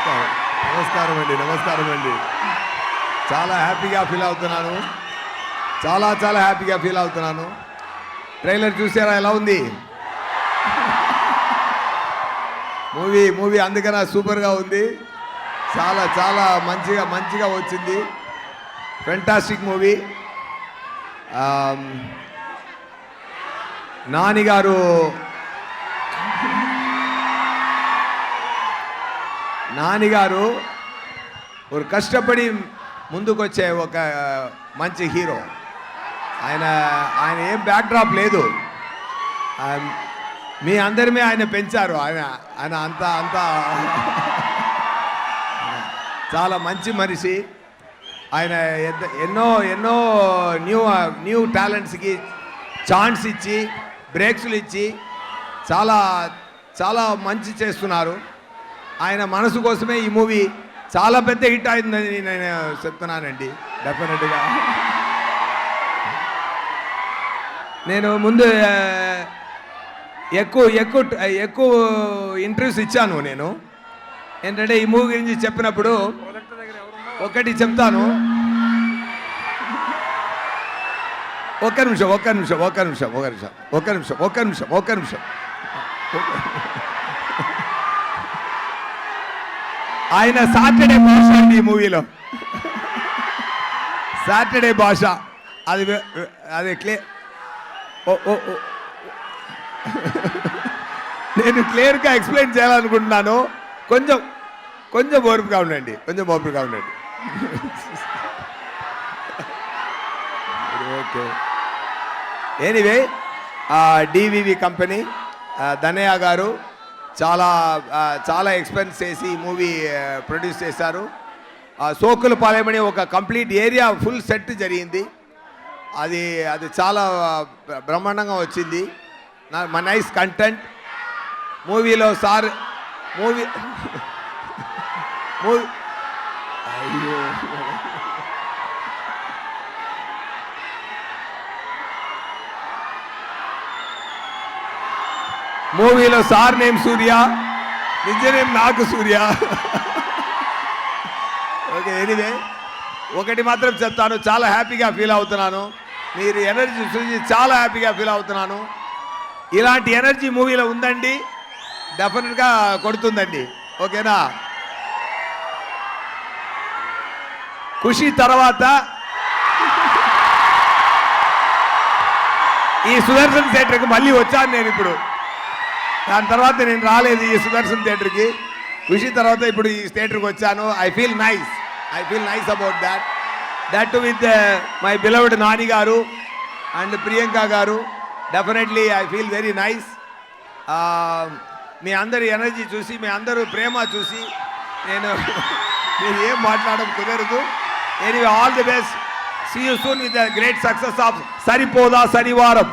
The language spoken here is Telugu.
నమస్కారం అండి, నమస్కారం అండి. చాలా హ్యాపీగా ఫీల్ అవుతున్నాను, చాలా హ్యాపీగా ఫీల్ అవుతున్నాను. ట్రైలర్ చూసారా ఎలా ఉంది? మూవీ అందుకనే సూపర్గా ఉంది. చాలా మంచిగా వచ్చింది. Fantastic movie. నానిగారు ఒక కష్టపడి ముందుకొచ్చే ఒక మంచి హీరో. ఆయన ఏం బ్యాక్డ్రాప్ లేదు. మీ అందరినీ ఆయన పెంచారు. ఆయన అంతా చాలా మంచి మనిషి. ఆయన ఎన్నో న్యూ టాలెంట్స్కి ఛాన్స్ ఇచ్చి బ్రేక్స్లు ఇచ్చి చాలా మంచి చేస్తున్నారు. ఆయన మనసు కోసమే ఈ మూవీ చాలా పెద్ద హిట్ అయిందని నేను చెప్తున్నానండి. డెఫినెట్గా నేను ముందు ఎక్కువ ఇంటర్వ్యూస్ ఇచ్చాను. నేను ఏంటంటే ఈ మూవీ గురించి చెప్పినప్పుడు ఒకటి చెప్తాను. ఒక్క నిమిషం. ఆయన సాటర్డే భాష అండి ఈ మూవీలో. సాటర్డే భాష అది నేను క్లియర్గా ఎక్స్ప్లెయిన్ చేయాలనుకుంటున్నాను. కొంచెం ఓర్పుగా ఉండండి. Okay. Anyway, DVV company Danayya గారు చాలా ఎక్స్పెన్స్ చేసి ఈ మూవీ ప్రొడ్యూస్ చేశారు. సోకుల పాలెమని ఒక కంప్లీట్ ఏరియా ఫుల్ సెట్ జరిగింది. అది చాలా బ్రహ్మాండంగా వచ్చింది. నైస్ కంటెంట్ మూవీలో. అయ్యో, మూవీలో సార్ నేమ్ సూర్య, నిజ నేమ్ నాకు సూర్య. ఓకే. ఎనీవే, ఒకటి మాత్రం చెప్తాను, చాలా హ్యాపీగా ఫీల్ అవుతున్నాను. మీరు ఎనర్జీ చూసి చాలా హ్యాపీగా ఫీల్ అవుతున్నాను. ఇలాంటి ఎనర్జీ మూవీలో ఉందండి, డెఫినెట్గా కొడుతుందండి. ఓకేనా? ఖుషి తర్వాత ఈ సుదర్శన్ థియేటర్కి మళ్ళీ వచ్చాను నేను. ఇప్పుడు దాని తర్వాత నేను రాలేదు ఈ సుదర్శన్ థియేటర్కి. ఖుషి తర్వాత ఇప్పుడు ఈ థియేటర్కి వచ్చాను. I feel nice about that with my beloved Nani garu and Priyanka garu. Definitely I feel very nice. మీ అందరి ఎనర్జీ చూసి, మీ అందరూ ప్రేమ చూసి నేను ఏం మాట్లాడడం కుదరదు. Anyway, all the best. See you soon with the great success of Saripodhaa శనివారం.